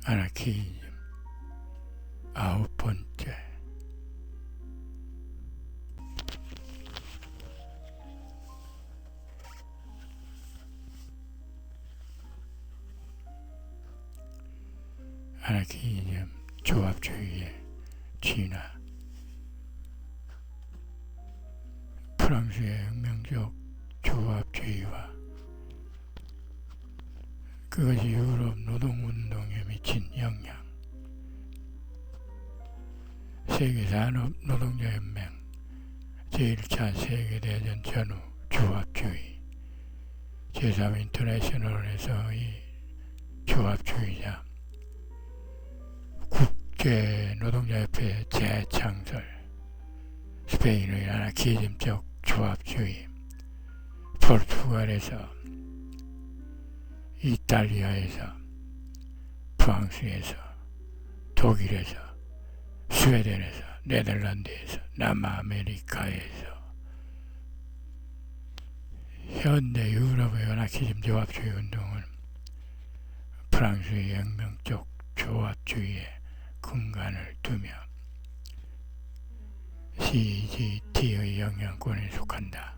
아나키즘 아홉 번째. 아나키즘 조합주의의 진화. 프랑스의 혁명적 조합주의와 그것이 유럽 노동운동에 미친 영향. 세계산업노동자연맹 제1차 세계대전 전후 조합주의 제3 인터내셔널에서의 조합주의자 국제노동자협회 재창설 스페인의 아나키즘적 조합주의 포르투갈에서 이탈리아에서 프랑스에서 독일에서 스웨덴에서 네덜란드에서 남아메리카에서 현대 유럽의 아나키즘 조합주의 운동은 프랑스의 혁명적 조합주의에 근간을 두며 CGT의 영향권에 속한다.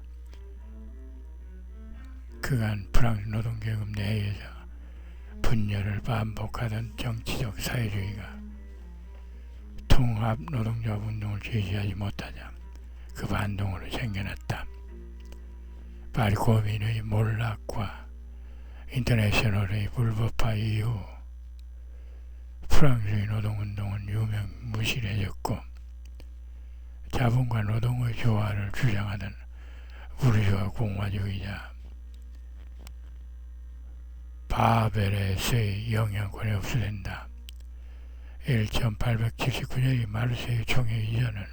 그간 프랑스 노동계급 내에서 분열을 반복하던 정치적 사회주의가 통합 노동조합 운동을 제시하지 못하자 그 반동으로 생겨났다. 파리 고민의 몰락과 인터내셔널의 불법화 이후 프랑스의 노동운동은 유명무실해졌고 자본과 노동의 조화를 주장하던 부르주아 공화주의자 바베레스의 영향권이 흡수된다. 1879년의 마르세유 총회 이전은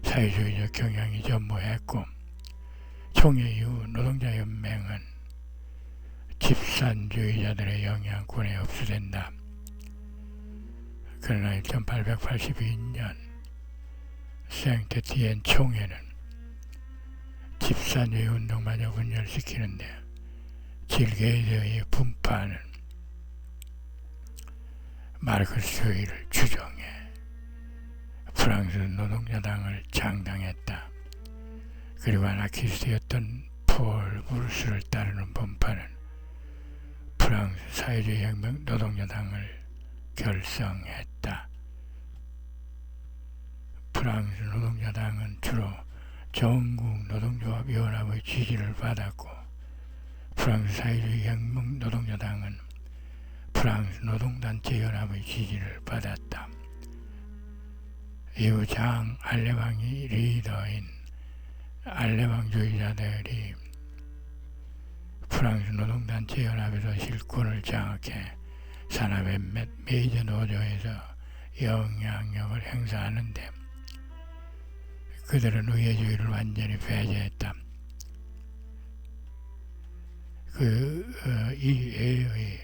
사회주의적 경향이 전무했고 총회 이후 노동자연맹은 집산주의자들의 영향권에 흡수된다. 그러나 1882년 생테티엔 총회는 집산주의 운동마저 분열시키는데 질게이저의 분파는 마르크스주의를 추종해 프랑스 노동자당을 창당했다. 그리고 아나키스트였던 폴 부르스를 따르는 분파는 프랑스 사회주의 혁명 노동자당을 결성했다. 프랑스 노동자당은 주로 전국 노동조합연합의 지지를 받았고 프랑스 사회주의 혁명 노동자당은 프랑스 노동단체연합의 지지를 받았다. 이후 장 알레방이 리더인 알레방주의자들이 프랑스 노동단체연합에서 실권을 장악해 산업의 몇 메이저 노조에서 영향력을 행사하는데 그들은 의회주의를 완전히 배제했다. 이회의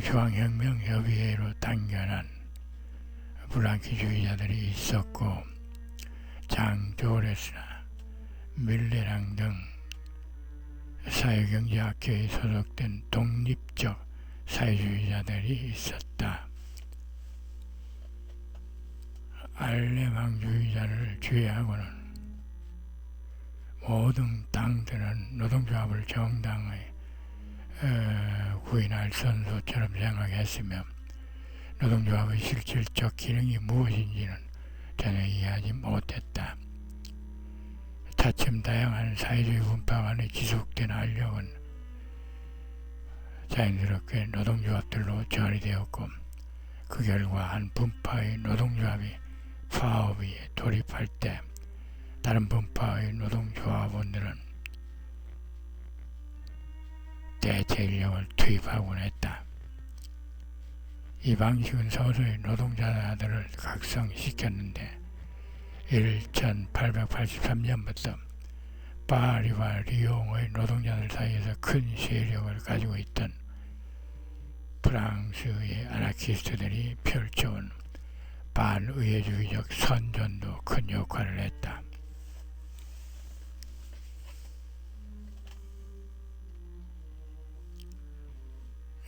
중앙혁명협의회로 당겨난 블랑키주의자들이 있었고 장 조레스나 밀레랑 등 사회경제학회에 소속된 독립적 사회주의자들이 있었다. 알레망주의자를 제외하고는 모든 당들은 노동조합을 정당의 구인할 선수처럼 생각했으며 노동조합의 실질적 기능이 무엇인지는 전혀 이해하지 못했다. 차츰 다양한 사회주의 분파 간의 지속된 알력은 자연스럽게 노동조합들로 전이되었고 그 결과 한 분파의 노동조합이 파업에 돌입할 때 다른 분파의 노동조합원들은 대체 인력을 투입하곤 했다. 이 방식은 서서히 노동자들을 각성시켰는데 1883년부터 파리와 리옹의 노동자들 사이에서 큰 세력을 가지고 있던 프랑스의 아나키스트들이 펼쳐온 반의회주의적 선전도 큰 역할을 했다.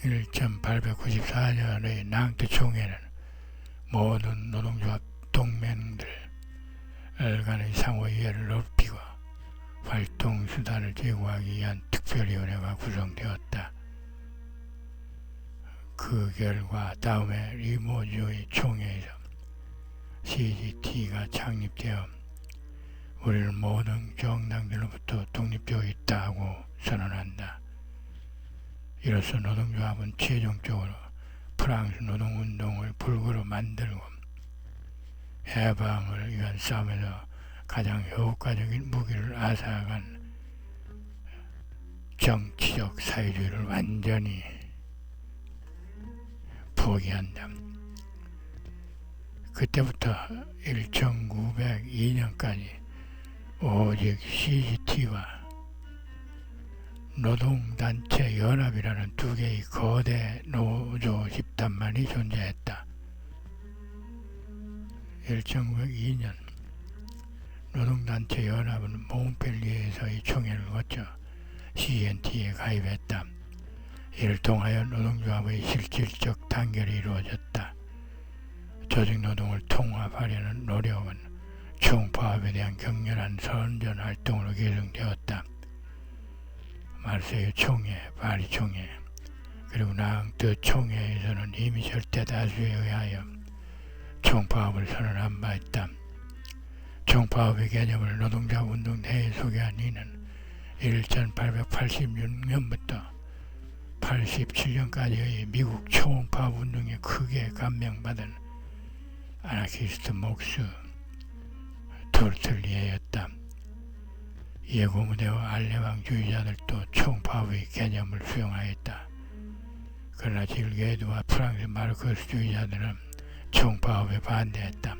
1894년의 낭트 총회는 모든 노동조합 동맹들 간의 상호이해를 높이고 활동 수단을 제공하기 위한 특별위원회가 구성되었다. 그 결과 다음에 리모주의 총회에서 CGT가 창립되어 우리는 모든 정당들로부터 독립되어 있다고 선언한다. 이로써 노동조합은 최종적으로 프랑스 노동운동을 불구로 만들고 해방을 위한 싸움에서 가장 효과적인 무기를 앗아간 정치적 사회주의를 완전히 포기한다. 그때부터 1902년까지 오직 CGT와 노동단체 연합이라는 두 개의 거대 노조 집단만이 존재했다. 1902년 노동단체 연합은 몽펠리에서의 총회를 거쳐 CNT에 가입했다. 이를 통하여 노동조합의 실질적 단결이 이루어졌다. 조직노동을 통합하려는 노력은 총파업에 대한 격렬한 선전 활동으로 개성되었다. 마르세유 총회, 파리 총회, 그리고 낭트 총회에서는 이미 절대 다수에 의하여 총파업을 선언한 바 있다. 총파업의 개념을 노동자운동 내에 소개한 이는 1886년부터 87년까지의 미국 총파업 운동에 크게 감명받은 아나키스트 목수 토르틀리에였다. 이에 고무대와 알레방주의자들도 총파업의 개념을 수용하였다. 그러나 질게드와 프랑스 마르크스주의자들은 총파업에 반대했다.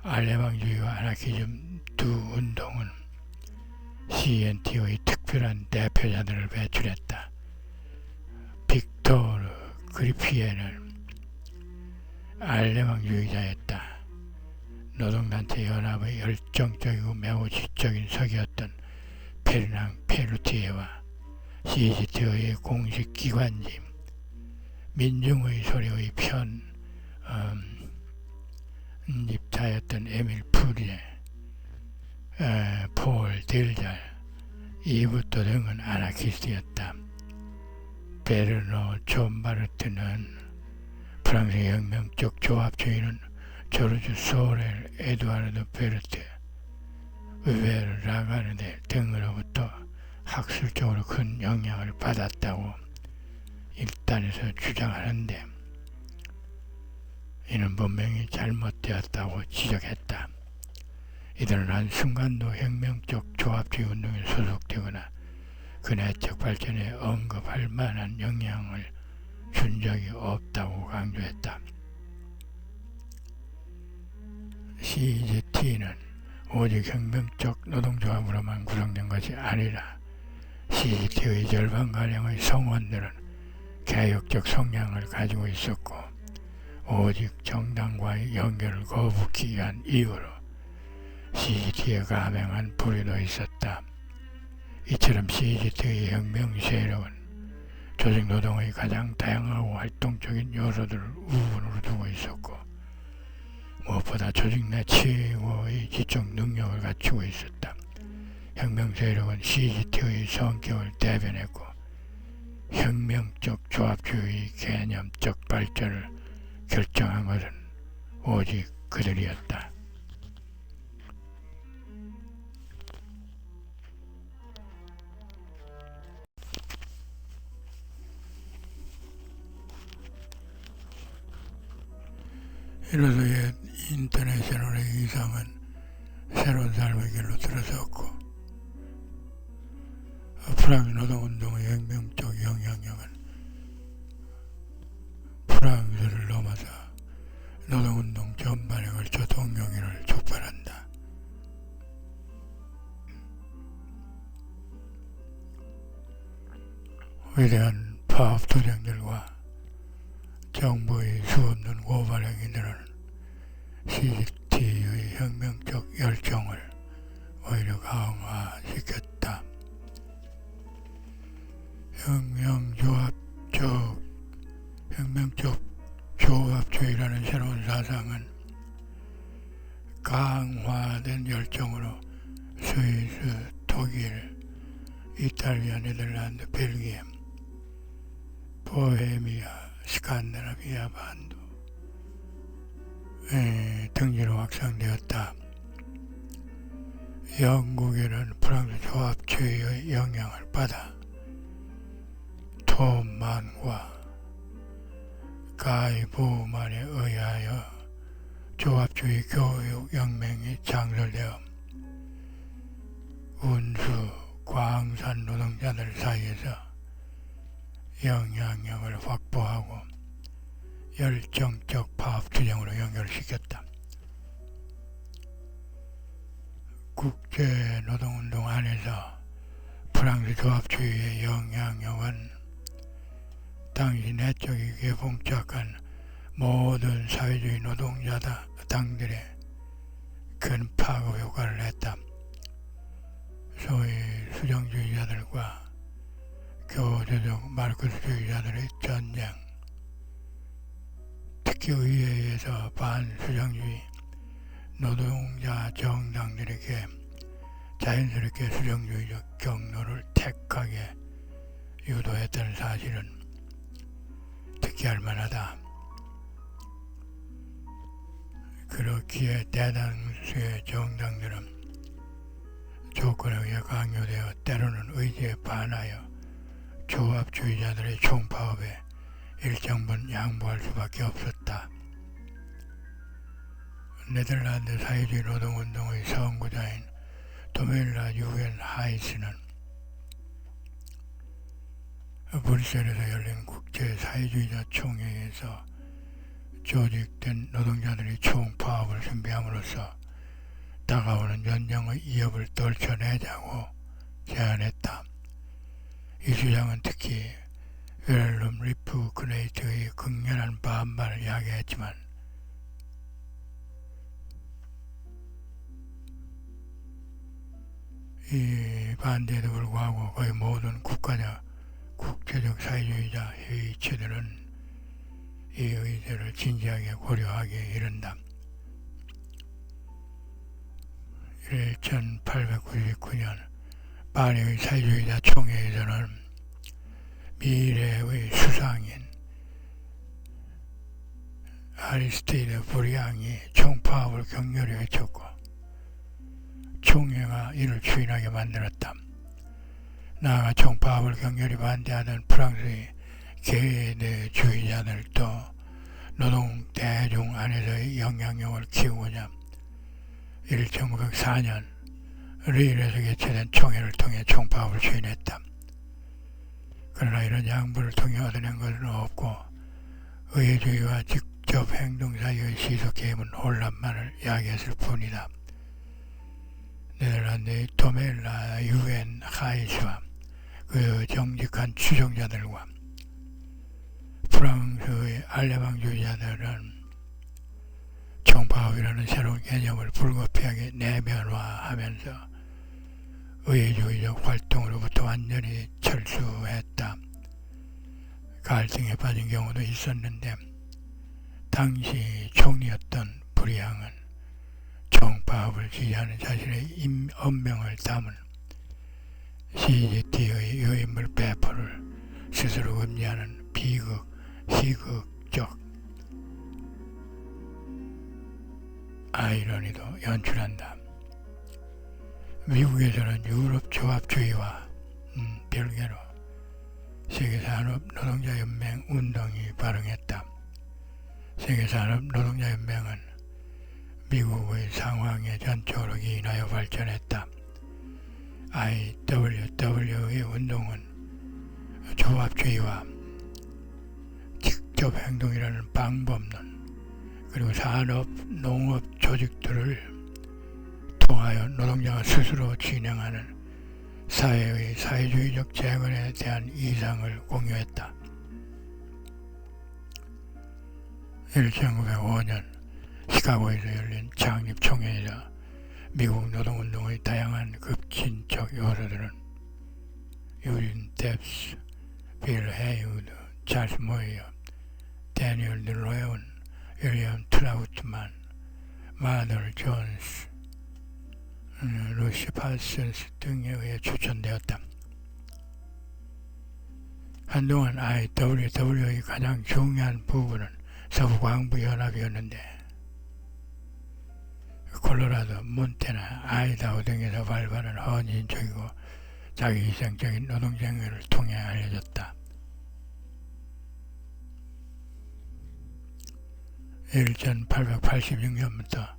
알레방주의와 아나키즘 두 운동은 CNT의 특별한 대표자들을 배출했다. 빅토르 그리피에는 알레방주의자였다. 노동단체 연합의 열정적이고 매우 지적인 석이었던 페르낭 페루티에와 CGT의 공식 기관지 민중의 소리의 편집자였던 에밀 푸리에, 폴 딜잘, 이부토 등은 아나키스트였다. 베르노 촌바르트는 프랑스 혁명적 조합주의는 조르주 소렐, 에두아르드 베르트, 우베르 라가르데 등으로부터 학술적으로 큰 영향을 받았다고 일단에서 주장하는데 이는 분명히 잘못되었다고 지적했다. 이들은 한순간도 혁명적 조합주의 운동에 소속되거나 그 내적 발전에 언급할 만한 영향을 준 적이 없다고 강조했다. CGT는 오직 혁명적 노동조합으로만 구성된 것이 아니라 CGT의 절반가량의 성원들은 개혁적 성향을 가지고 있었고 오직 정당과의 연결을 거부하기 위한 이유로 CGT에 감행한 불의도 있었다. 이처럼 CGT의 혁명 세력은 조직노동의 가장 다양하고 활동적인 요소들을 우분으로 두고 있었고 무엇보다 조직 내 최고의 지적 능력을 갖추고 있었다. 혁명 세력은 CGT의 성격을 대변했고 혁명적 조합주의 개념적 발전을 결정한 것은 오직 그들이었다. 이로써 옛 인터내셔널의 이상은 새로운 삶의 길로 들어섰고 프랑스 노동운동의 혁명적 영향력은 프랑스를 넘어서 노동운동 전반에 걸쳐 동경일을 촉발한다. 위대한 파업투쟁들과 정부의 수없는 고발 행위들은 CGT의 혁명적 열정을 오히려 강화시켰다. 혁명조합 민족 혁명적 조합주의라는 새로운 사상은 강화된 열정으로 스위스, 독일, 이탈리아, 네덜란드, 벨기에, 보헤미아, 스칸디나비아 반도 등지로 확산되었다. 영국에는 프랑스 조합주의의 영향을 받아 톰만과 가이 부만에 의하여 조합주의 교육혁명이 창설되어 운수, 광산 노동자들 사이에서 영향력을 확보하고 열정적 파업 투쟁으로 연결시켰다. 국제노동운동 안에서 프랑스 조합주의의 영향력은 당시 내적이기에 봉착한 모든 사회주의 노동자당들의 큰 파급 효과를 했다. 소위 수정주의자들과 교조적 마르크스주의자들의 전쟁, 특히 의회에서 반수정주의 노동자 정당들에게 자연스럽게 수정주의적 경로를 택하게 유도했다는 사실은 특이할 만하다. 그렇기에 대다수의 정당들은 조건에 의해 강요되어 때로는 의지에 반하여 조합주의자들의 총파업에 일정 부분 양보할 수밖에 없었다. 네덜란드 사회주의 노동운동의 선구자인 도멜라 유겐 하이스는 브뤼셀에서 열린 국제사회주의자 총회에서 조직된 노동자들이 총파업을 준비함으로써 다가오는 전쟁의 위협을 떨쳐내자고 제안했다. 이 주장은 특히 윌hel름 리프크네이트의 극렬한 반발을 야기했지만 이 반대에도 불구하고 거의 모든 국제적 사회주의자 회의체들은 이 의제를 진지하게 고려하기에 이른다. 1899년 파리의 사회주의자 총회에서는 미래의 수상인 아리스티드 브리앙이 총파업을 격렬히 외쳤고 총회가 이를 추인하게 만들었다. 나아가 총파업을 격렬히 반대하던 프랑스의 계대주의자들도 노동 대중 안에서의 영향력을 키우고자 1904년 리일에서 개최된 총회를 통해 총파업을 추인했다. 그러나 이런 양보를 통해 얻어낸 것은 없고 의회주의와 직접 행동 사이의 시속 개입은 혼란만을 야기했을 뿐이다. 네덜란드의 도멜라 유겐 하이스와 그 정직한 추종자들과 프랑스의 알레망주의자들은 총파업이라는 새로운 개념을 불가피하게 내면화하면서 의회주의적 활동으로부터 완전히 철수했다. 갈등에 빠진 경우도 있었는데 당시 총리였던 브리앙은 총파업을 지지하는 자신의 엄명을 담은 CGT의 유인물 배포를 스스로 금지하는 희극적 아이러니도 연출한다. 미국에서는 유럽 조합주의와 별개로 세계산업노동자연맹 운동이 발흥했다. 세계산업노동자연맹은 미국의 상황에 전적으로 기인하여 발전했다. IWW의 운동은 조합주의와 직접 행동이라는 방법론 그리고 산업, 농업 조직들을 통하여 노동자가 스스로 진행하는 사회의 사회주의적 재건에 대한 이상을 공유했다. 1905년 시카고에서 열린 창립총회에서 미국 노동운동의 다양한 급진적 요소들은 유진 뎁스, 빌 헤이우드, 존스, 루시 파슨스 등에 의해 추천되었다. 한동안 IWW의 가장 중요한 부분은 서부광부연합이었는데 콜로라도, 몬태나, 아이다호 등에서 발발한 헌신적이고 자기희생적인 노동쟁의를 통해 알려졌다. 1886년부터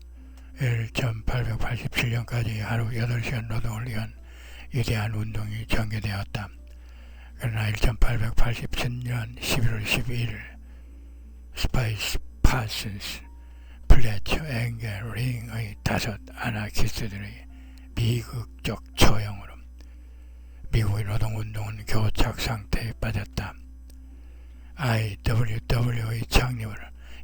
1887년까지 하루 8시간 노동을 위한 위대한 운동이 전개되었다. 그러나 1887년 11월 12일 스파이스 파슨스, 플래처, 앵겔, 링의 5 아나키스트들의 비극적 처형으로 미국의 노동운동은 교착 상태에 빠졌다. IWW의 창립을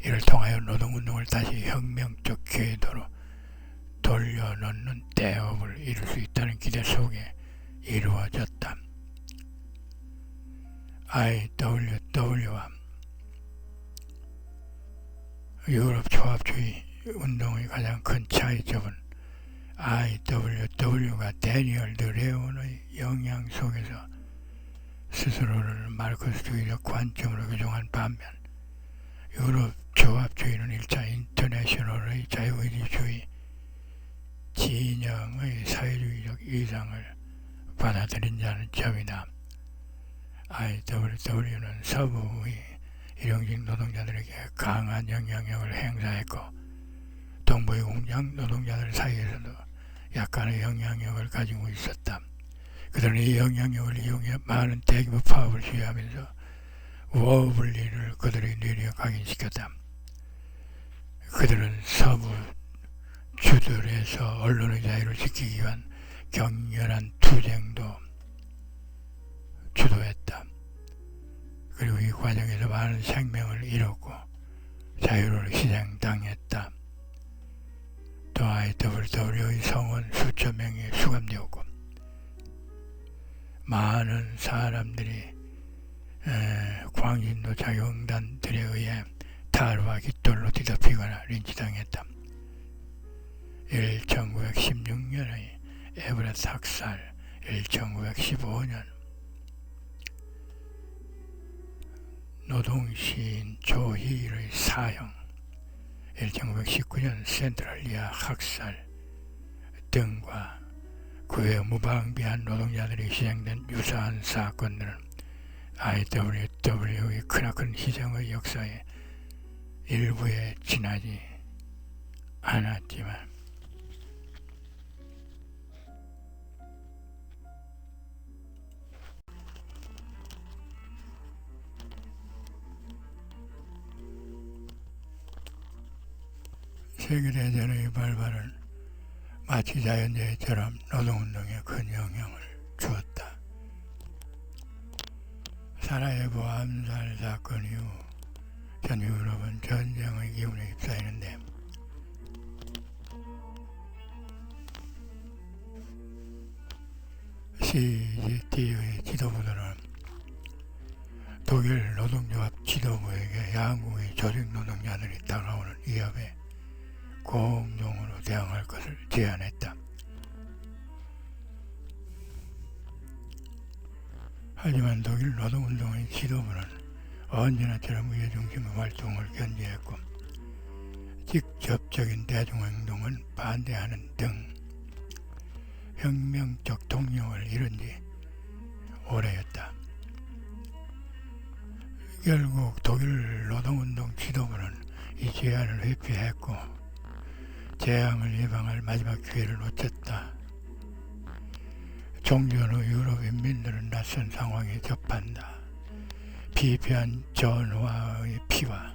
이를 통하여 노동운동을 다시 혁명적 궤도로 돌려놓는 대업을 이룰 수 있다는 기대 속에 이루어졌다. IWW와 유럽 조합주의 운동의 가장 큰 차이점은 IWW가 데니얼 드레온의 영향 속에서 스스로를 마르크스주의적 관점으로 규정한 반면 유럽 조합주의는 1차 인터내셔널의 자유의지주의 진영의 사회주의적 이상을 받아들인다는 점이다. IWW는 서부의 일용직 노동자들에게 강한 영향력을 행사했고 동부의 공장 노동자들 사이에서도 약간의 영향력을 가지고 있었다. 그들은 이 영향력을 이용해 많은 대규모 파업을 시행하면서 워블리를 그들의 뇌리에 각인시켰다. 그들은 서부 주들에서 언론의 자유를 지키기 위한 격렬한 투쟁도 주도했다. 그리고 이 과정에서 많은 생명을 잃었고 자유를 희생당했다. 또 IWW의 성원 수천 명이 수감되었고 많은 사람들이 광신도 자유응단들에 의해 탈과 깃돌로 뒤덮이거나 린치당했다. 1916년의 에브렛 학살, 1915년 노동시인 조희일의 사형, 1919년 센트럴리아 학살 등과 그외 무방비한 노동자들이 희생된 유사한 사건들은 IWW의 크나큰 희생의 역사의 일부에 지나지 않았지만 세계대전의 발발은 마치 자연재해처럼 노동운동에 큰 영향을 주었다. 사라예보 암살 사건 이후 전 유럽은 전쟁의 기운에 휩싸이는데 CGT의 지도부들은 독일 노동조합 지도부에게 양국의 조직노동자들이 다가오는 위협에 공동으로 대응할 것을 제안했다. 하지만 독일 노동운동의 지도부는 언제나처럼 위해중심의 활동을 견제했고 직접적인 대중행동은 반대하는 등 혁명적 동력을 잃은 지 오래였다. 결국 독일 노동운동 지도부는 이 제안을 회피했고 재앙을 예방할 마지막 기회를 놓쳤다. 종전 후 유럽 인민들은 낯선 상황에 접한다. 피폐한 전화의 피와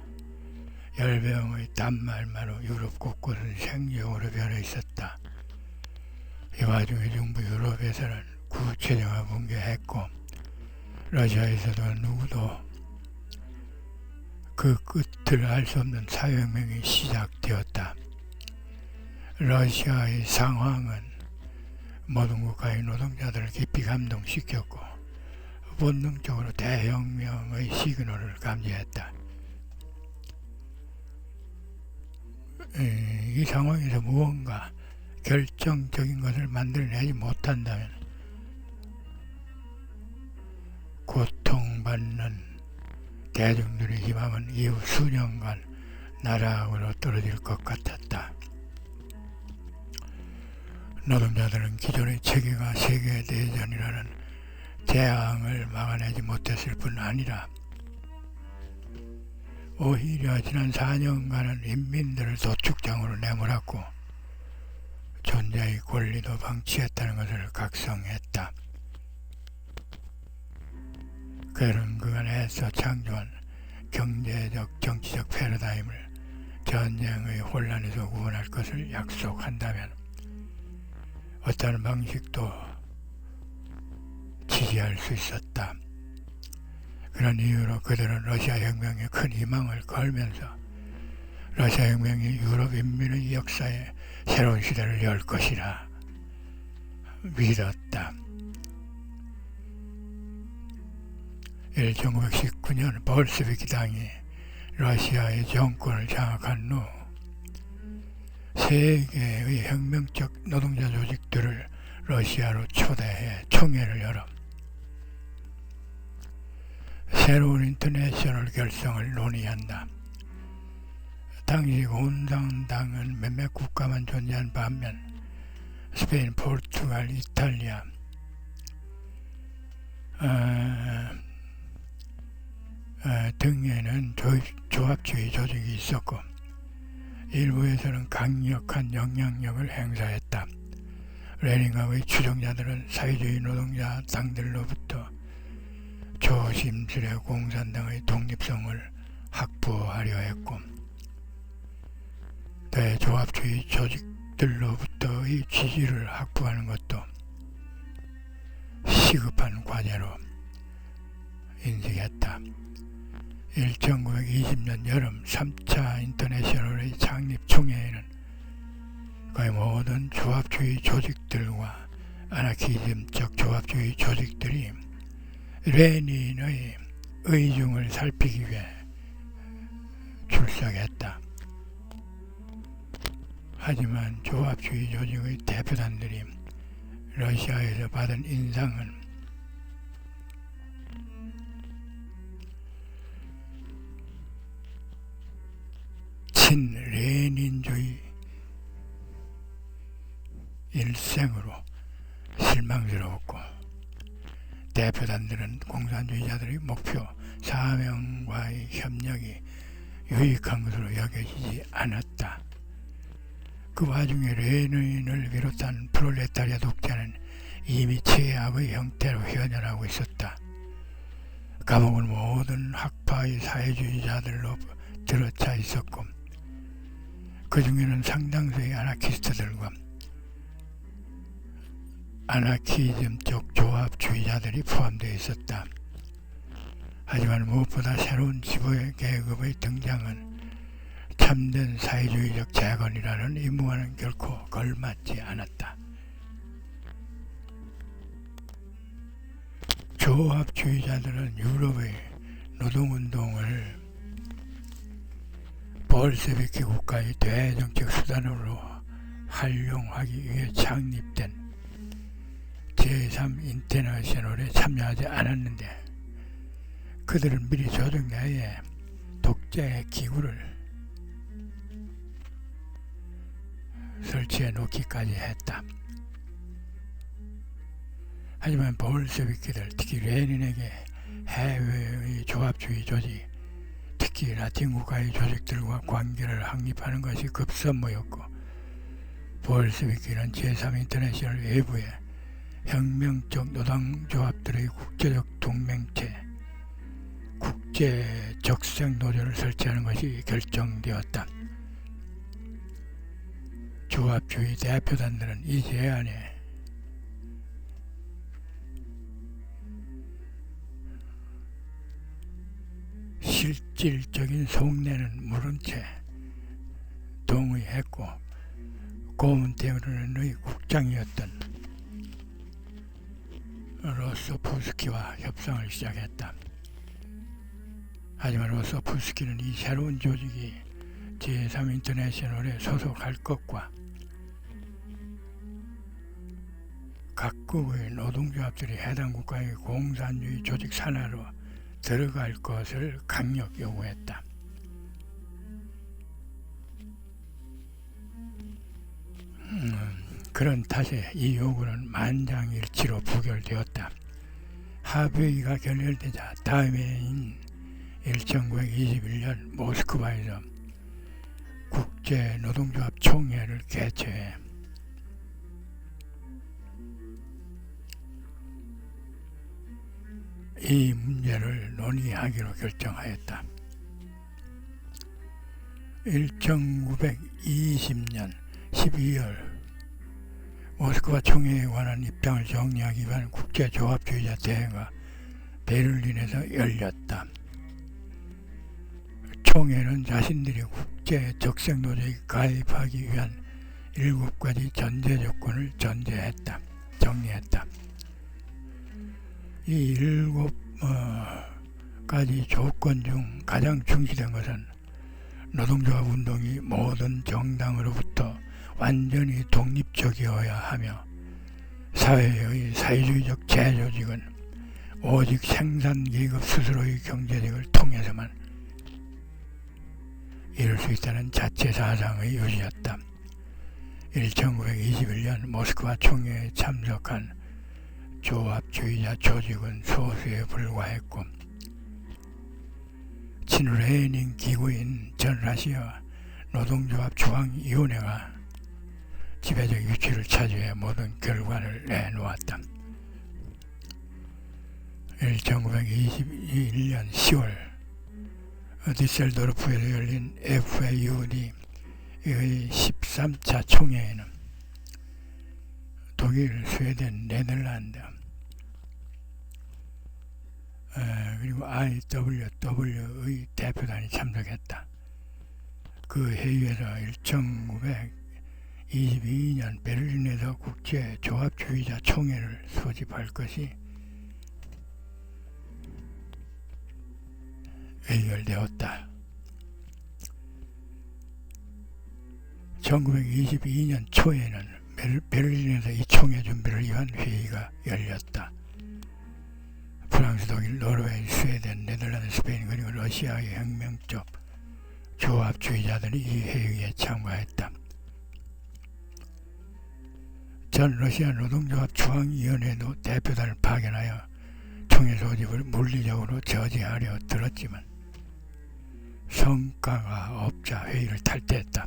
열병의 단말마로 유럽 곳곳은 생적으로 변해 있었다. 이 와중에 중부 유럽에서는 구체제가 붕괴했고 러시아에서도 누구도 그 끝을 알 수 없는 사회혁명이 시작되었다. 러시아의 상황은 모든 국가의 노동자들을 깊이 감동시켰고 본능적으로 대혁명의 시그널을 감지했다. 이 상황에서 무언가 결정적인 것을 만들어내지 못한다면 고통받는 대중들의 희망은 이후 수년간 나락으로 떨어질 것 같았다. 노동자들은 기존의 체계가 세계대전이라는 재앙을 막아내지 못했을 뿐 아니라 오히려 지난 4년간은 인민들을 도축장으로 내몰았고 존재의 권리도 방치했다는 것을 각성했다. 그런 그간에서 창조한 경제적, 정치적 패러다임을 전쟁의 혼란에서 구원할 것을 약속한다면 어떤 방식도 지지할 수 있었다. 그런 이유로 그들은 러시아 혁명에 큰 희망을 걸면서 러시아 혁명이 유럽 인민의 역사에 새로운 시대를 열 것이라 믿었다. 1919년 볼셰비키 당이 러시아의 정권을 장악한 후 세계의 혁명적 노동자 조직들을 러시아로 초대해 총회를 열어 새로운 인터내셔널 결성을 논의한다. 당시 공산당은 몇몇 국가만 존재한 반면 스페인, 포르투갈, 이탈리아 등에는 조합주의 조직이 있었고 일부에서는 강력한 영향력을 행사했다. 레닌과의 추종자들은 사회주의 노동자 당들로부터 조심스레 공산당의 독립성을 확보하려 했고 대조합주의 조직들로부터의 지지를 확보하는 것도 시급한 과제로 인식했다. 1920년 여름 3차 인터내셔널의 창립 총회에는 거의 모든 조합주의 조직들과 아나키즘적 조합주의 조직들이 레닌의 의중을 살피기 위해 출석했다. 하지만 조합주의 조직의 대표단들이 러시아에서 받은 인상은 친레닌주의 일생으로 실망스러웠고 대표단들은 공산주의자들의 목표, 사명과의 협력이 유익한 것으로 여겨지지 않았다. 그 와중에 레닌을 비롯한 프롤레타리아 독재는 이미 최악의 형태로 현현하고 있었다. 감옥은 모든 학파의 사회주의자들로 들어차 있었고 그 중에는 상당수의 아나키스트들과 아나키즘적 조합주의자들이 포함되어 있었다. 하지만 무엇보다 새로운 지배 계급의 등장은 참된 사회주의적 재건이라는 임무와는 결코 걸맞지 않았다. 조합주의자들은 유럽의 노동운동을 볼셰비키 국가의 대정책 수단으로 활용하기 위해 창립된 제3 인터내셔널에 참여하지 않았는데 그들은 미리 조직 내에 독재 기구를 설치해 놓기까지 했다. 하지만 볼셰비키들, 특히 레닌에게 해외의 조합주의 조직, 특히 라틴 국가의 조직들과 관계를 확립하는 것이 급선무였고 볼셰비키는 제3 인터내셔널 외부에 혁명적 노동조합들의 국제적 동맹체, 국제적색노조를 설치하는 것이 결정되었다. 조합주의 대표단들은 이 제안에 실질적인 속내는 모른 채 동의했고 고문테르의 국장이었던 로소프스키와 협상을 시작했다. 하지만 로소프스키는 이 새로운 조직이 제3 인터내셔널에 소속할 것과 각국의 노동조합들이 해당 국가의 공산주의 조직 산하로 들어갈 것을 강력 요구했다. 그런 탓에 이 요구는 만장일치로 부결되었다. 합의가 결렬되자 다음 해인 1921년 모스크바에서 국제노동조합 총회를 개최해 이 문제를 논의하기로 결정하였다. 1920년 12월 모스크바 총회에 관한 입장을 정리하기 위한 국제조합주의자 대회가 베를린에서 열렸다. 총회는 자신들이 국제 적색노조에 가입하기 위한 7가지 전제 조건을 정리했다. 이 7가지 조건 중 가장 중시된 것은 노동조합 운동이 모든 정당으로부터 완전히 독립적이어야 하며 사회의 사회주의적 재조직은 오직 생산기업 스스로의 경제력을 통해서만 이룰 수 있다는 자체 사상의 유지였다. 1921년 모스크바 총회에 참석한 조합주의자 조직은 소수에 불과했고 친레닌 기구인 전라시아 노동조합 중앙위원회가 지배적 위치를 차지해 모든 결과를 내놓았다. 1921년 10월 디셀도르프에서 열린 FAUD의 13차 총회에는 독일, 스웨덴, 네덜란드 그리고 IWW의 대표단이 참석했다. 그 회의에서 1922년 베를린에서 국제조합주의자 총회를 소집할 것이 의결되었다. 1922년 초에는 베를린에서 이 총회 준비를 위한 회의가 열렸다. 프랑스, 독일, 노르웨이, 스웨덴, 네덜란드, 스페인 그리고 러시아의 혁명적 조합주의자들이 이 회의에 참가했다. 전 러시아 노동조합 중앙위원회도 대표단을 파견하여 총회 소집을 물리적으로 저지하려 들었지만 성과가 없자 회의를 탈퇴했다.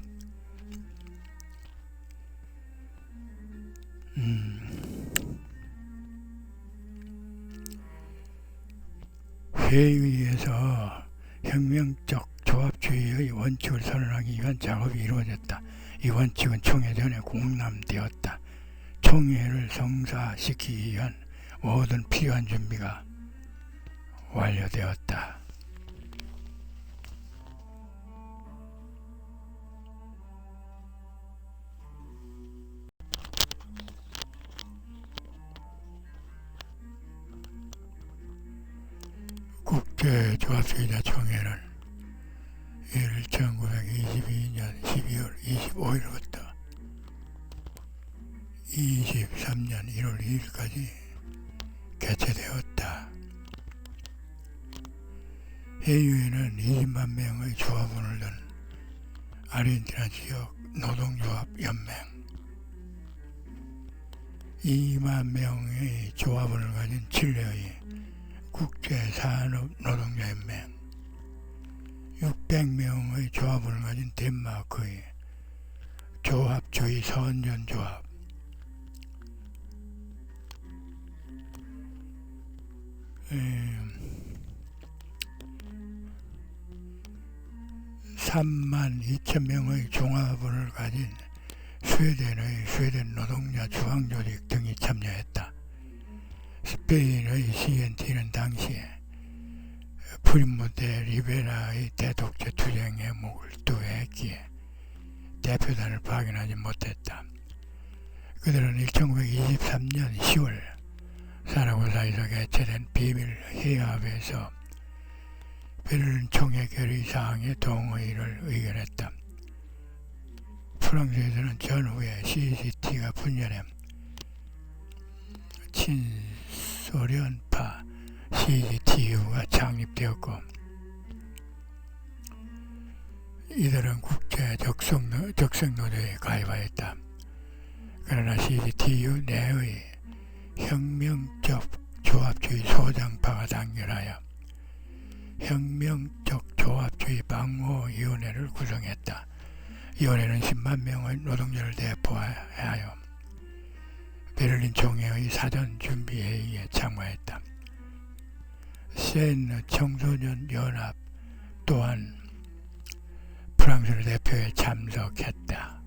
회의에서 혁명적 조합주의의 원칙을 선언하기 위한 작업이 이루어졌다. 이 원칙은 총회 전에 공람되었다. 총회를 성사시키기 위한 모든 필요한 준비가 완료되었다. 국제조합주의자 총회는 1922년 12월 25일부터 23년 1월 2일까지 개최되었다. 회의에는 20만 명의 조합원을 둔 아르헨티나 지역 노동조합 연맹, 2만 명의 조합원을 가진 칠레의 국제산업노동자연맹, 600명의 조합원을 가진 덴마크의 조합주의 선전조합, 3만 2천 명의 종합원을 가진 스웨덴 노동자 중앙조직 등이 참여했다. 스페인의 CNT는 당시에 프리모 데 리베라의 대독재 투쟁에 몰두했기에 대표단을 파견하지 못했다. 그들은 1923년 10월 사라고사에서 개최된 비밀 회합에서 베를린 총회 결의사항의 동의를 의결했다. 프랑스에서는 전후에 CCT가 분열해 친소련파 CGTU가 창립되었고, 이들은 국제 적성노조에 가입하였다. 그러나 CGTU 내의 혁명적 조합주의 소장파가 단결하여 혁명적 조합주의 방어위원회를 구성했다. 이 위원회는 10만 명의 노동자를 대표하여 베를린 총회의 사전 준비회의에 참가했다. 세느 청소년 연합 또한 프랑스를 대표해 참석했다.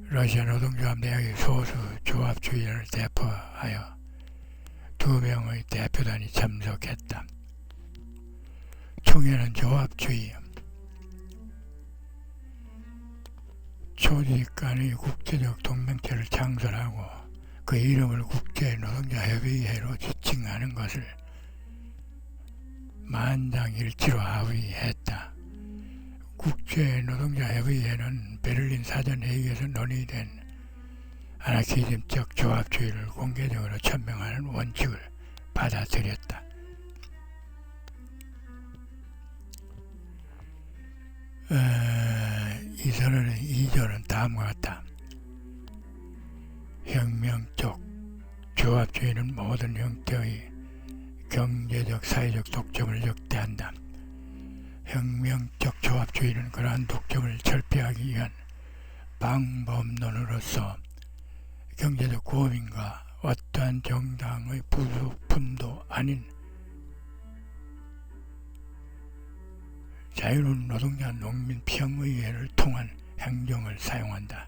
러시아 노동조합 내의 소수 조합주의를 대표하여 2명의 대표단이 참석했다. 총회는 조합주의 조직 간의 국제적 동맹체를 창설하고 그 이름을 국제노동자협의회로 지칭하는 것을 만장일치로 합의했다. 국제노동자협의회는 베를린 사전회의에서 논의된 아나키즘적 조합주의를 공개적으로 천명하는 원칙을 받아들였다. 이 선언의 2조는 다음과 같다. 혁명적 조합주의는 모든 형태의 경제적, 사회적 독점을 적대한다. 혁명적 조합주의는 그러한 독점을 철폐하기 위한 방법론으로서 경제적 고민과 어떠한 정당의 부속품도 아닌 자유로운 노동자 농민 평의회를 통한 행정을 사용한다.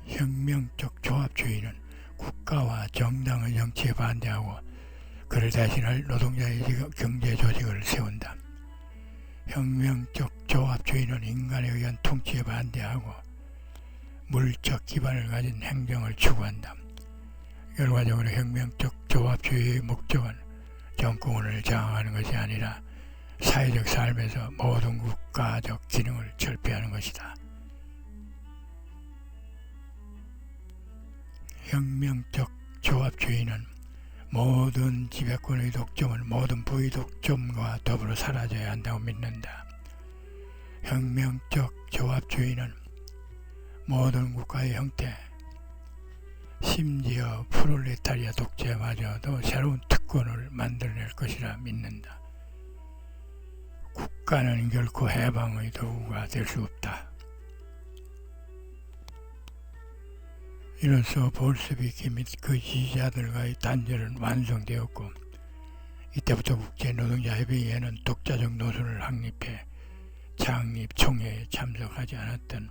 혁명적 조합주의는 국가와 정당의 정치에 반대하고 그를 대신할 노동자의 경제 조직을 세운다. 혁명적 조합주의는 인간에 의한 통치에 반대하고 물적 기반을 가진 행정을 추구한다. 결과적으로 혁명적 조합주의의 목적은 정권을 장악하는 것이 아니라 사회적 삶에서 모든 국가적 기능을 철폐하는 것이다. 혁명적 조합주의는 모든 지배권의 독점은 모든 부의 독점과 더불어 사라져야 한다고 믿는다. 혁명적 조합주의는 모든 국가의 형태, 심지어 프롤레타리아 독재마저도 새로운 특권을 만들어낼 것이라 믿는다. 국가는 결코 해방의 도구가 될 수 없다. 이로써 볼셰비키 및 그 지지자들과의 단절은 완성되었고, 이때부터 국제노동자협의회는 독자적 노선을 확립해 창립 총회에 참석하지 않았던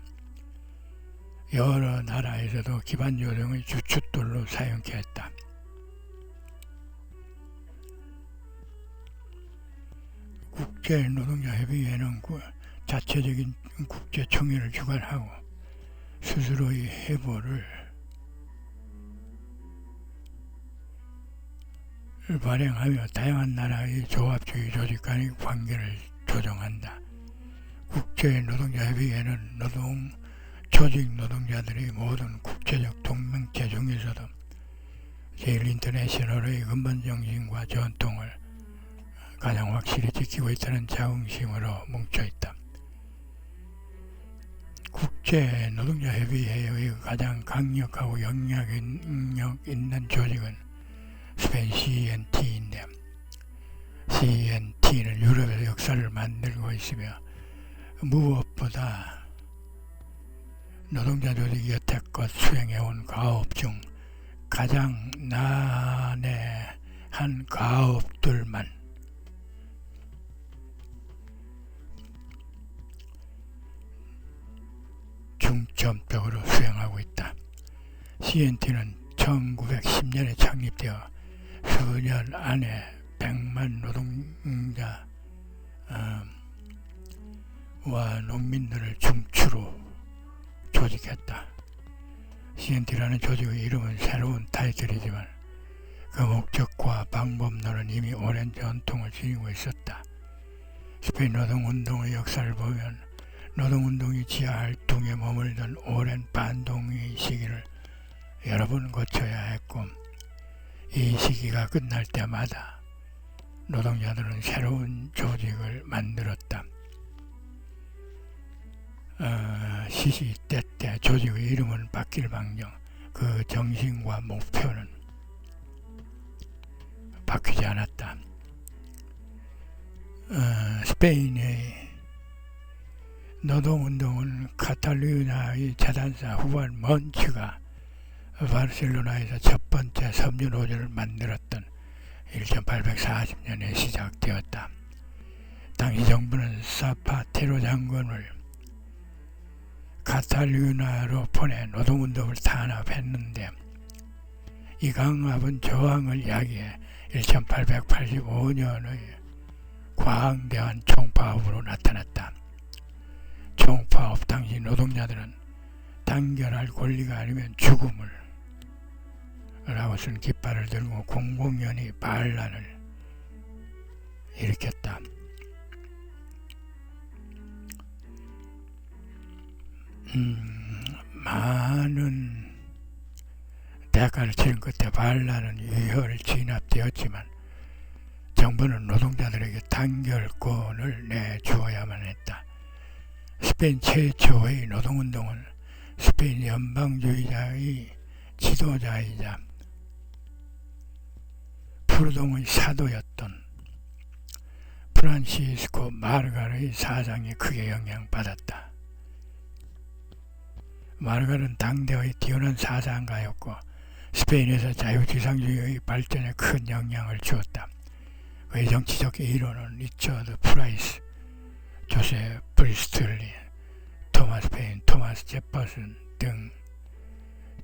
여러 나라에서도 기반조정의 주춧돌로 사용케 했다. 국제노동자협의회는 자체적인 국제총회를 주관하고 스스로의 해보를 발행하며 다양한 나라의 조합주의 조직 간의 관계를 조정한다. 국제노동자협의회는 조직 노동자들의 모든 국제적 동맹체 중에서도 제일 인터내셔널의 근본 정신과 전통을 가장 확실히 지키고 있다는 자긍심으로 뭉쳐있다. 국제노동자협의회의 가장 강력하고 영향력 있는 조직은 스페인 CNT인데, CNT는 유럽의 역사를 만들고 있으며 무엇보다 노동자 조직이 여태껏 수행해온 가업 중 가장 난해한 가업들만 중점적으로 수행하고 있다. CNT는 1910년에 창립되어 수년 안에 100만 노동자와 농민들을 중추로 조직했다. CNT라는 조직의 이름은 새로운 타이틀이지만 그 목적과 방법론은 이미 오랜 전통을 지니고 있었다. 스페인 노동운동의 역사를 보면 노동운동이 지하활동에 머물던 오랜 반동의 시기를 여러 번 거쳐야 했고, 이 시기가 끝날 때마다 노동자들은 새로운 조직을 만들었다. 시시때때 조직의 이름은 바뀔망정 그 정신과 목표는 바뀌지 않았다. 스페인의 노동운동은 카탈루냐의 재단사 후안 먼츠가 바르셀로나에서 첫 번째 섬유노조를 만들었던 1840년에 시작되었다. 당시 정부는 사파테로 장군을 카탈루냐로 보내 노동운동을 탄압했는데, 이 강압은 저항을 야기해 1885년의 광대한 총파업으로 나타났다. 총파업 당시 노동자들은 단결할 권리가 아니면 죽음을 라고 쓴 깃발을 들고 공공연히 반란을 일으켰다. 많은 대가를 치른 끝에 반란은 유혈 진압되었지만 정부는 노동자들에게 단결권을 내주어야만 했다. 스페인 최초의 노동운동은 스페인 연방주의자의 지도자이자 프루동의 사도였던 프란시스코 마르갈의 사상에 크게 영향받았다. 마르갈은 당대의 뛰어난 사상가였고 스페인에서 자유지상주의의 발전에 큰 영향을 주었다. 그의 정치적 이론은 리처드 프라이스, 조셉 브리스틀리, 토마스 페인, 토마스 제퍼슨 등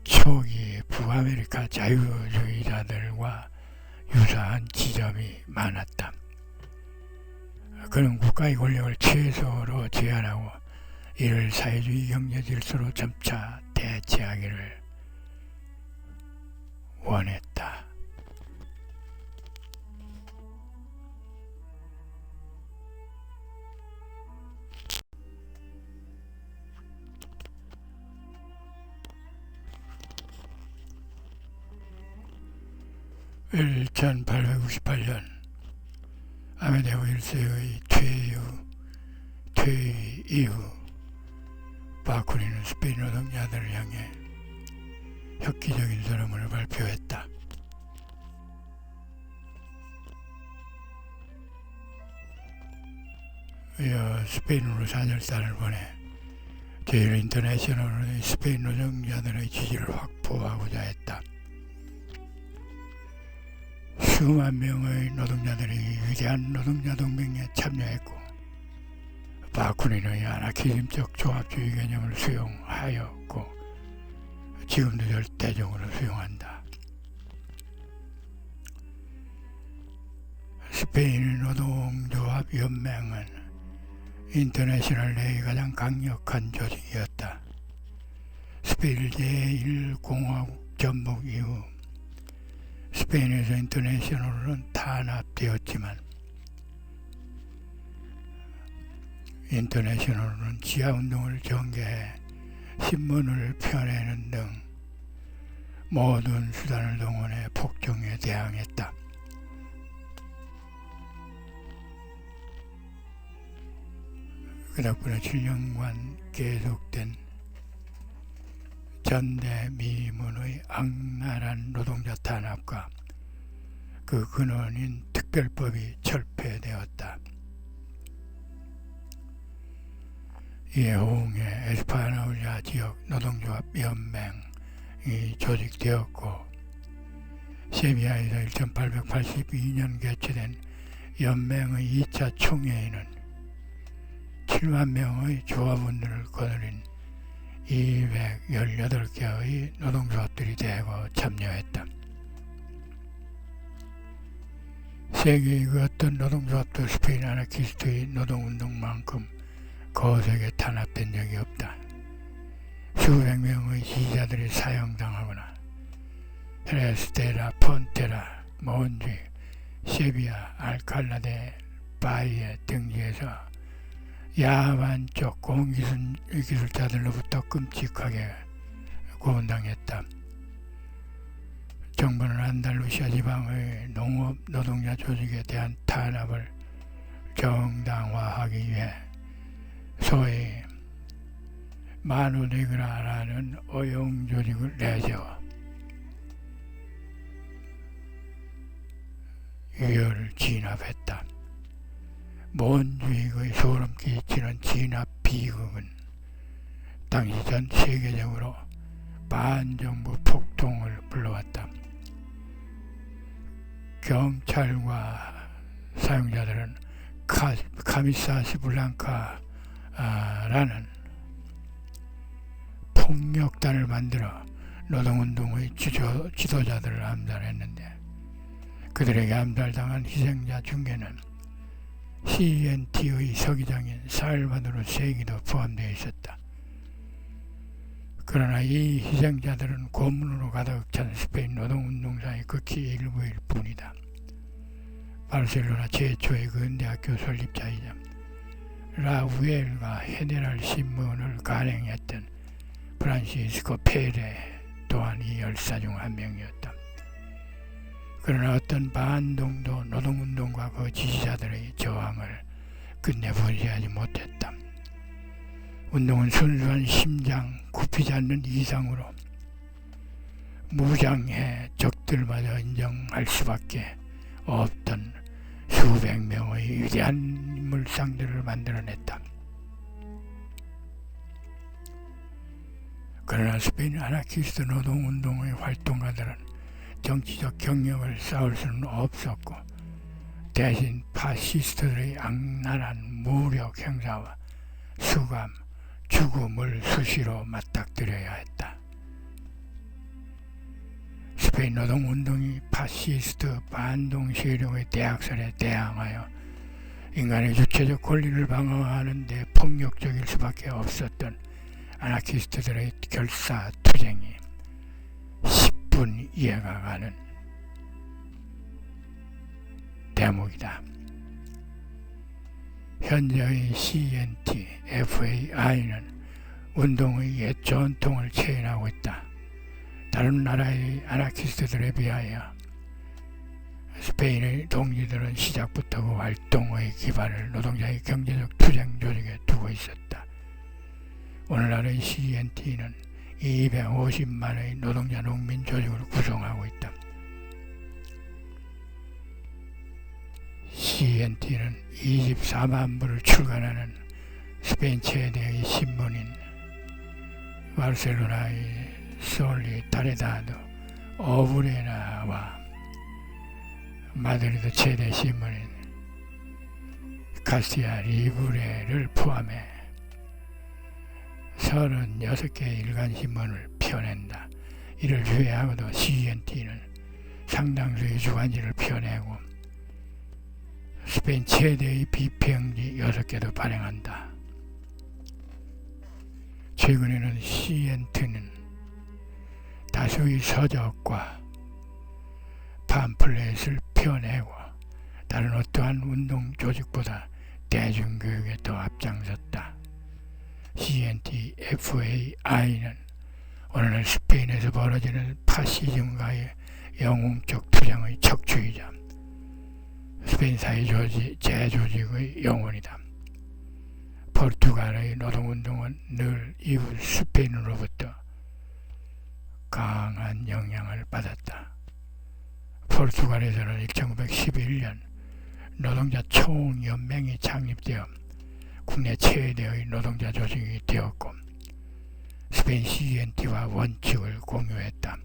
초기 북아메리카 자유주의자들과 유사한 지점이 많았다. 그는 국가의 권력을 최소로 제한하고 이를 사회주의 경제 질서로 점차 대체하기를 원했다. (1898년) 아메데오 1세의 퇴위 이후 바쿠니는 스페인 노동자들을 향해 혁기적인 선언을 발표했다. 스페인으로 사절단을 보내 제일 인터내셔널의 스페인 노동자들의 지지를 확보하고자 했다. 수만 명의 노동자들이 위대한 노동자 동맹에 참여했고, 바쿠니는 아나키즘적 조합주의 개념을 수용하였고 지금도 절대적으로 수용한다. 스페인 노동조합 연맹은 인터내셔널 내의 가장 강력한 조직이었다. 스페인 제1공화국 전복 이후 스페인에서 인터내셔널은 탄압되었지만 인터내셔널은 지하운동을 전개해 신문을 펴내는 등 모든 수단을 동원해 폭정에 대항했다. 그 덕분에 7년간 계속된 전대미문의 악랄한 노동자 탄압과 그 근원인 특별법이 철폐되었다. 이에 호응해 에스파뇰 지역 노동조합 연맹이 조직되었고, 세비야에서 1882년 개최된 연맹의 2차 총회에는 7만 명의 조합원들을 거느린 218개의 노동조합들이 대거 참여했다. 세계의 그 어떤 노동조합도 스페인 아나키스트의 노동운동만큼 거세게 탄압된 적이 없다. 수백 명의 지지자들이 사형당하거나 헤레스테라, 폰테라, 몬지, 세비야, 알칼라 데 바이에 등지에서 야만적 공기술자들로부터 끔찍하게 고문당했다. 정부는 안달루시아 지방의 농업 노동자 조직에 대한 탄압을 정당화하기 위해 소위 마누네그라라는 어용 조직을 내세워 유혈을 진압했다. 몬주익의 소름 끼치는 진압 비극은 당시 전 세계적으로 반정부 폭동을 불러왔다. 경찰과 사용자들은 카미사시 블랑카라는 폭력단을 만들어 노동운동의 지도자들을 암살했는데, 그들에게 암살당한 희생자 중에는 CNT의 서기장인 살바도르 세기도 포함되어 있었다. 그러나 이 희생자들은 고문으로 가득 찬 스페인 노동운동사의 극히 일부일 뿐이다. 바르셀로나 최초의 근대학교 설립자이자 라우엘과 헤네랄 신문을 간행했던 프란시스코 페레 또한 이 열사 중 한 명이었다. 그러나 어떤 반동도 노동운동과 그 지지자들의 저항을 끝내 분쇄하지 못했다. 운동은 순수한 심장 굽히지 않는 이상으로 무장해 적들마저 인정할 수밖에 없던 수백 명의 위대한 인물상들을 만들어냈다. 그러나 스페인 아나키스트 노동운동의 활동가들은 정치적 경력을 쌓을 수는 없었고, 대신 파시스트들의 악랄한 무력 행사와 수감, 죽음을 수시로 맞닥뜨려야 했다. 스페인 노동운동이 파시스트 반동 세력의 대학살에 대항하여 인간의 주체적 권리를 방어하는 데 폭력적일 수밖에 없었던 아나키스트들의 결사투쟁이 10분 이해가 가는 대목이다. 현재의 CNT, FAI는 운동의 옛 전통을 체인하고 있다. 다른 나라의 아나키스트들에 비하여 스페인의 동지들은 시작부터 그 활동의 기반을 노동자의 경제적 투쟁 조직에 두고 있었다. 오늘날의 CNT는 250만의 노동자 농민 조직을 구성하고 있다. CNT는 24만 부를 출간하는 스페인 최대의 신문인 바르셀로나의 솔리다리다드 오브레라와 마드리드 최대 신문인 카스티아 리브레를 포함해 36개의 일간신문을 펴낸다. 이를 제외하고도 CNT는 상당수의 주간지를 펴내고 스페인 최대의 비평지 6개도 발행한다. 최근에는 CNT는 다수의 서적과 팜플렛을 펴내고 다른 어떠한 운동 조직보다 대중교육에 더 앞장섰다. CNT, FAI는 오늘날 스페인에서 벌어지는 파시즘과의 영웅적 투쟁의 척추이자 스페인 사회 재조직의 영혼이다. 포르투갈의 노동운동은 늘 이웃 스페인으로부터 강한 영향을 받았다. 포르투갈에서는 1911년 노동자 총연맹이 창립되어 국내 최대의 노동자 조직이 되었고 스페인 CNT와 원칙을 공유했다.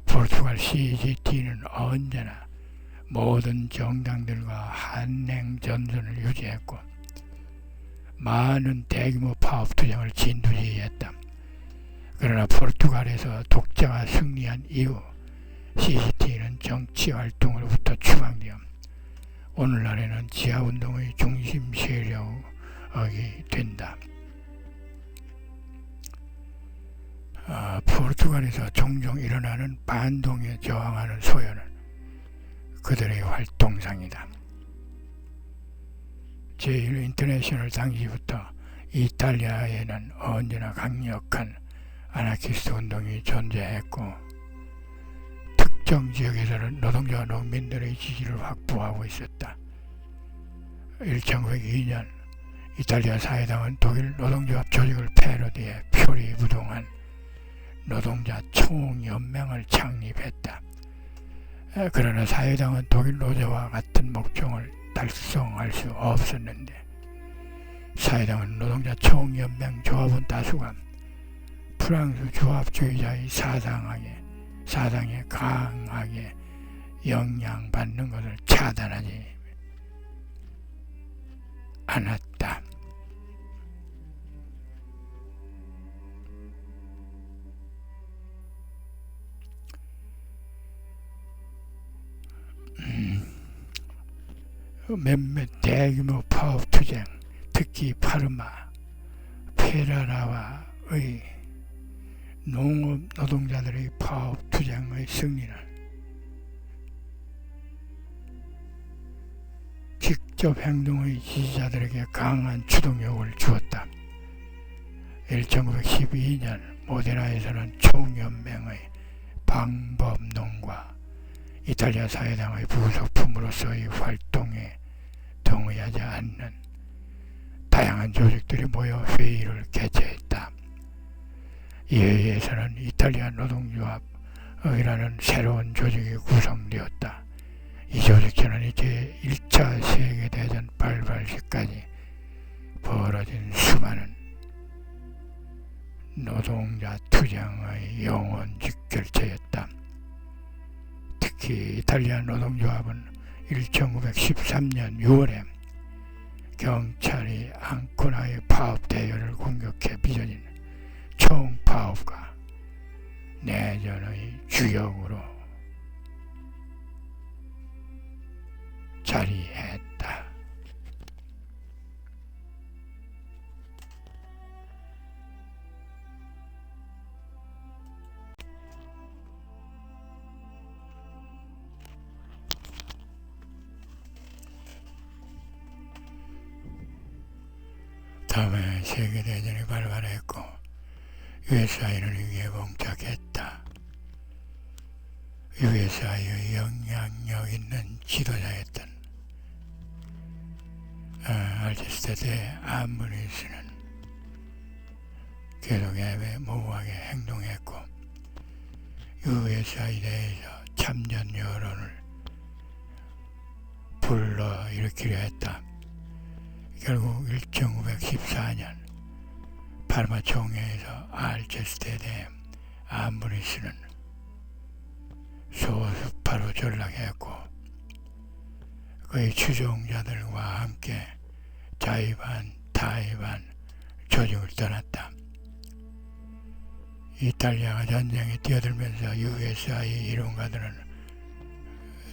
포르투갈 CGT는 언제나 모든 정당들과 한행 전선을 유지했고 많은 대규모 파업 투쟁을 진두지휘했다. 그러나 포르투갈에서 독재가 승리한 이후 CGT는 정치 활동으로부터 추방되어 오늘날에는 지하운동의 중심 세력이 된다. 포르투갈에서 종종 일어나는 반동에 저항하는 소요는 그들의 활동상이다. 제1인터내셔널 당시부터 이탈리아에는 언제나 강력한 아나키스트 운동이 존재했고 특정 지역에서는 노동자와 농민들의 지지를 확보하고 있었다. 1902년 이탈리아 사회당은 독일 노동조합 조직을 패러디해 표리부동한 노동자 총연맹을 창립했다. 그러나 사회당은 독일 노조와 같은 목적을 달성할 수 없었는데 사회당은 노동자 총연맹 조합원 다수가 프랑스 조합주의자의 사상에 강하게 영향받는 것을 차단하지 않았다. 몇몇 대규모 파업 투쟁, 특히 파르마, 페라라와의 농업 노동자들의 파업 투쟁의 승리는 직접 행동의 지지자들에게 강한 추동력을 주었다. 1912년 모데나에서는 총연맹의 방법론과 이탈리아 사회당의 부속품으로서의 활동에 동의하지 않는 다양한 조직들이 모여 회의를 개최했다. 이 회의에서는 이탈리아 노동조합이라는 새로운 조직이 구성되었다. 이 조직체는 이제 1차 세계대전 발발 시까지 벌어진 수많은 노동자 투쟁의 영원 직결체였다. 특히 이탈리아 노동조합은 1913년 6월에 경찰이 앙코나의 파업 대열을 공격해 빚어진 총파업과 내전의 주역으로 자리했다. 다음에 세계대전이 발발했고 USI는 위기에 봉착했다. USI의 영향력 있는 지도자였던 알제스테드 아므리스는 계속 애매모호하게 행동했고 USI에 대해서 참전 여론을 불러일으키려 했다. 결국 1914년 파르마 총회에서 알제스테드 아므리스는 소수파로 전락했고 그의 추종자들과 함께 자위반, 타이반 조직을 떠났다. 이탈리아가 전쟁에 뛰어들면서 USI 이론가들은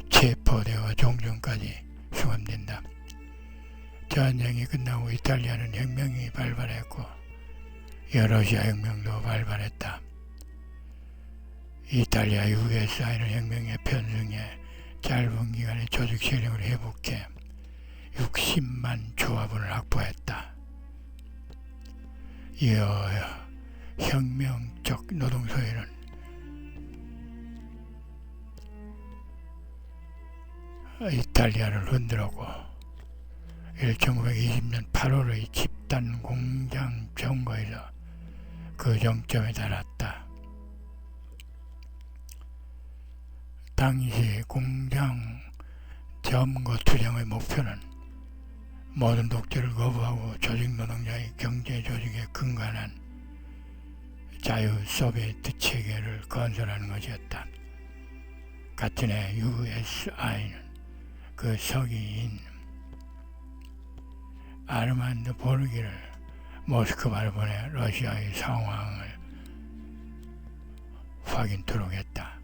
체포되어 종전까지 수감된다. 전쟁이 끝나고 이탈리아는 혁명이 발발했고 러시아 혁명도 발발했다. 이탈리아 USI는 혁명에 편승해 짧은 기간에 조직 세력을 회복해 60만 조합원을 확보했다. 이어 혁명적 노동소위는 이탈리아를 흔들었고 1920년 8월의 집단 공장 점거에서 그 정점에 달았다. 당시 공장 점거 투쟁의 목표는 모든 독재를 거부하고 조직노동자의 경제조직에 근간한 자유 소비에트 체계를 건설하는 것이었다. 같은 해 USI는 그 서기인 아르만드 보르기를 모스크바로 보내 러시아의 상황을 확인토록 했다.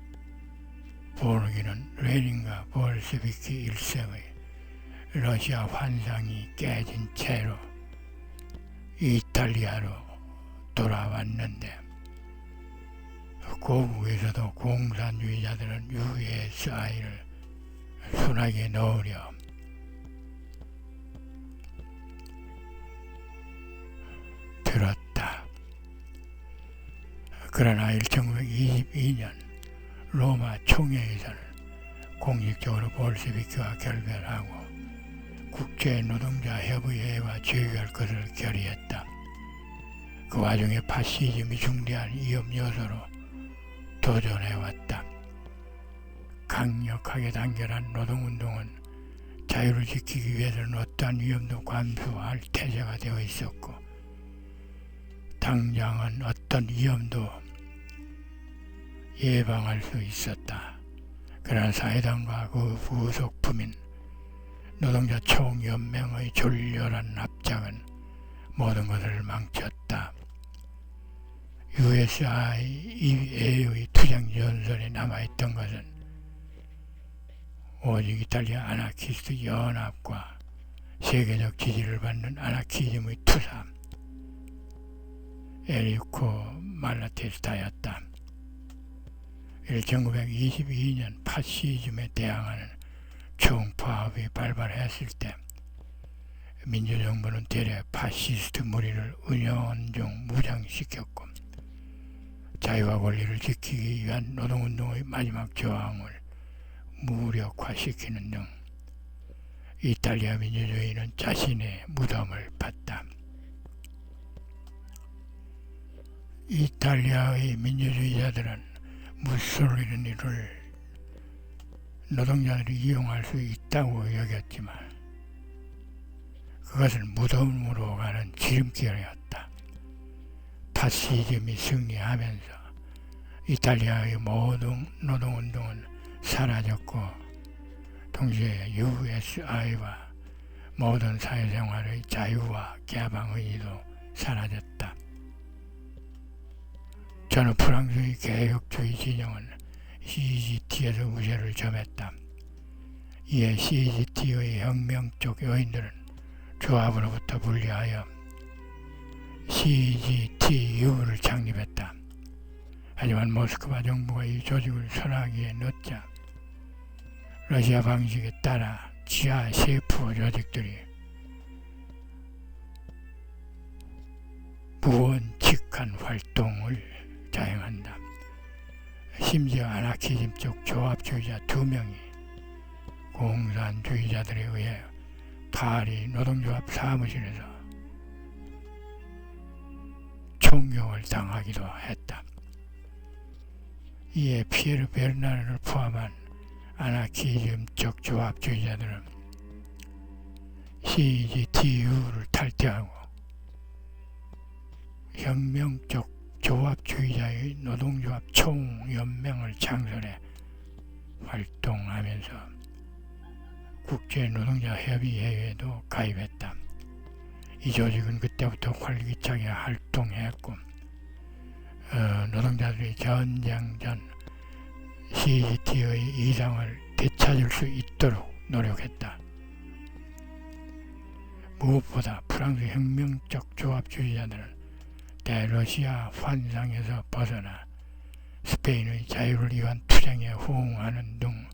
보르기는 레닌과 볼셰비키 일색의 러시아 환상이 깨진 채로 이탈리아로 돌아왔는데 고국에서도 공산주의자들은 USI를 손아귀에 넣으려 그러나 1922년 로마 총회에서는 공식적으로 볼셰비키와 결별하고 국제노동자협의회와 재회할 것을 결의했다. 그 와중에 파시즘이 중대한 위험 요소로 도전해왔다. 강력하게 단결한 노동운동은 자유를 지키기 위해서는 어떠한 위험도 감수할 태세가 되어 있었고 당장은 어떤 위험도 예방할 수 있었다. 그러나 사회당과 그 부속품인 노동자 총연맹의 졸렬한 압작은 모든 것을 망쳤다. USIE의 투쟁 전선에 남아있던 것은 오직 이탈리아 아나키스트 연합과 세계적 지지를 받는 아나키즘의 투사 에리코 말라테스타였다. 1922년 파시즘에 대항하는 총파업이 발발했을 때 민주정부는 대래 파시스트 무리를 은연중 무장시켰고 자유와 권리를 지키기 위한 노동운동의 마지막 저항을 무력화시키는 등 이탈리아 민주주의는 자신의 무덤을 팠다. 이탈리아의 민주주의자들은 무솔리니를 노동자들이 이용할 수 있다고 여겼지만 그것은 무덤으로 가는 지름길이었다. 파시즘이 승리하면서 이탈리아의 모든 노동운동은 사라졌고 동시에 USI와 모든 사회생활의 자유와 개방의지도 사라졌다. 저는 프랑스의 개혁주의 진영은 CGT에서 우세를 점했다. 이에 CGT의 혁명적 요인들은 조합으로부터 분리하여 CGTU를 창립했다. 하지만 모스크바 정부가 이 조직을 선하기에 늦자 러시아 방식에 따라 지하 세포 조직들이 무원칙한 활동을 자행한다. 심지어 아나키즘적 조합주의자 2명이 공산주의자들에 의해 파리 노동조합 사무실에서 총격을 당하기도 했다. 이에 피에르 베르나르를 포함한 아나키즘적 조합주의자들은 CGTU를 탈퇴하고 혁명적 조합주의자의 노동조합 총연맹을 창설해 활동하면서 국제노동자협의회에도 가입했다. 이 조직은 그때부터 활기차게 활동했고 노동자들이 전쟁 전 CGT의 이상을 되찾을 수 있도록 노력했다. 무엇보다 프랑스 혁명적 조합주의자들은 대러시아 환상에서 벗어나 스페인의 자유를 위한 투쟁에 호응하는 등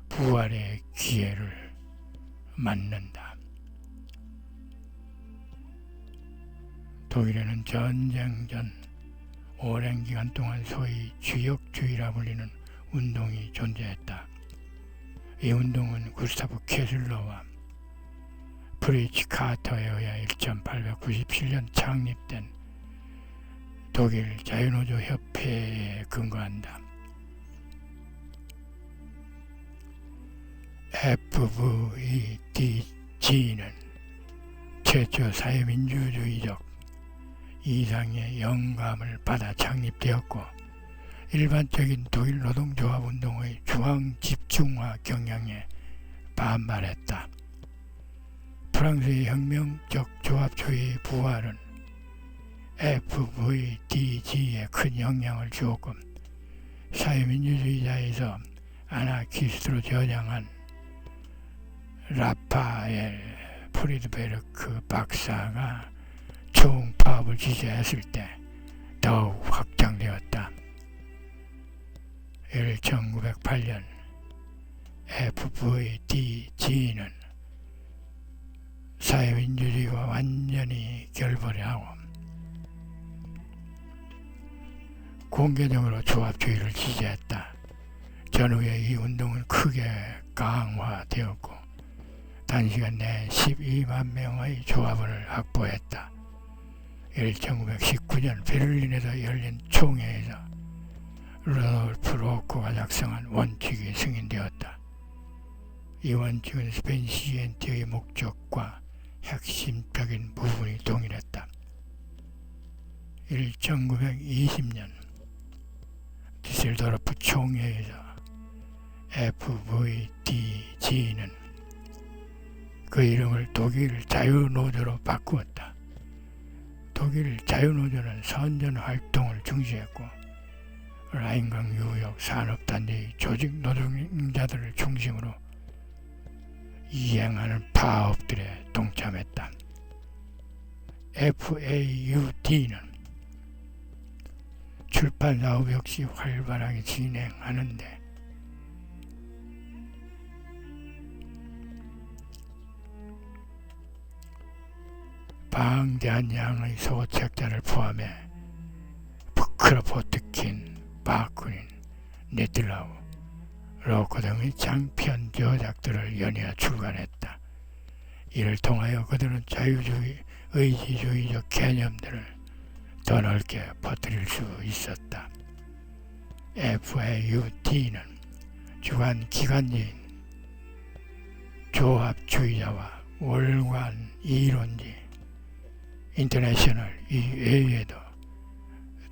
부활의 기회를 맞는다. 독일에는 전쟁 전 오랜 기간 동안 소위 주역주의라 불리는 운동이 존재했다. 이 운동은 구스타프 케슬러와 프리츠 카터에 의해 1897년 창립된 독일 자유노조 협회에 근거한다. FVDG는 최초 사회민주주의적 이상의 영감을 받아 창립되었고 일반적인 독일 노동조합 운동의 중앙 집중화 경향에 반발했다. 프랑스의 혁명적 조합주의 부활은 FVDG에 큰 영향을 주었고 사회민주주의자에서 아나키스트로 전향한 라파엘 프리드베르크 박사가 총파업을 지지했을 때 더욱 확장되었다. 1908년 FVDG는 사회민주주의와 완전히 결별하고 공개적으로 조합주의를 지지했다. 전후에 이 운동은 크게 강화되었고 단시간 내에 12만 명의 조합원을 확보했다. 1919년 베를린에서 열린 총회에서 루돌프 로코가 작성한 원칙이 승인되었다. 이 원칙은 스페인 시엔티의 목적과 핵심적인 부분이 동일했다. 1920년 디셀도르프 총회에서 FVDG는 그 이름을 독일 자유노조로 바꾸었다. 독일 자유노조는 선전 활동을 중시했고 라인강 유역 산업단지 조직 노동자들을 중심으로 이행하는 파업들에 동참했다. FAUD는 출판 사업 역시 활발하게 진행하는데 방대한 양의 소책자를 포함해 크로포트킨, 바쿠닌, 네틀라우, 로코 등의 장편 저작들을 연이어 출간했다. 이를 통하여 그들은 자유주의, 의지주의적 개념들을 더 넓게 퍼뜨릴 수 있었다. FAUD는 주간 기관지인 조합주의자와 월간 이론지 인터내셔널 이외에도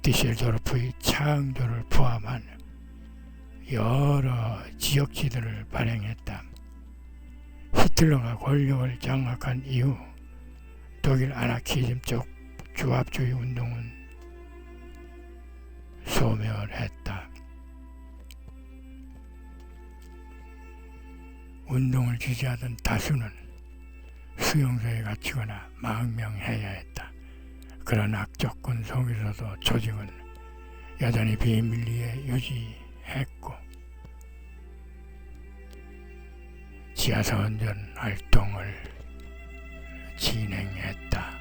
디셀도르프의 창조를 포함한 여러 지역지들을 발행했다. 히틀러가 권력을 장악한 이후 독일 아나키즘적 조합주의 운동은 소멸했다. 운동을 지지하던 다수는 수용소에 갇히거나 망명해야 했다. 그런 악조건 속에서도 조직은 여전히 비밀리에 유지했고 지하선전 활동을 진행했다.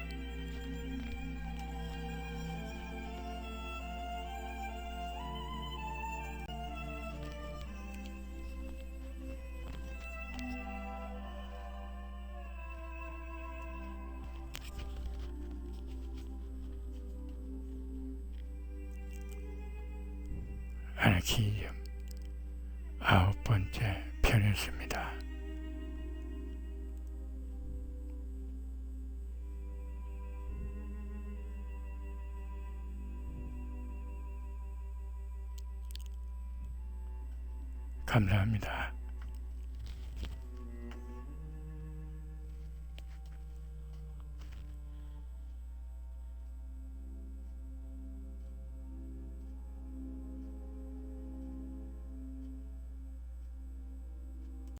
아나키즘 9번째 편이었습니다. 감사합니다.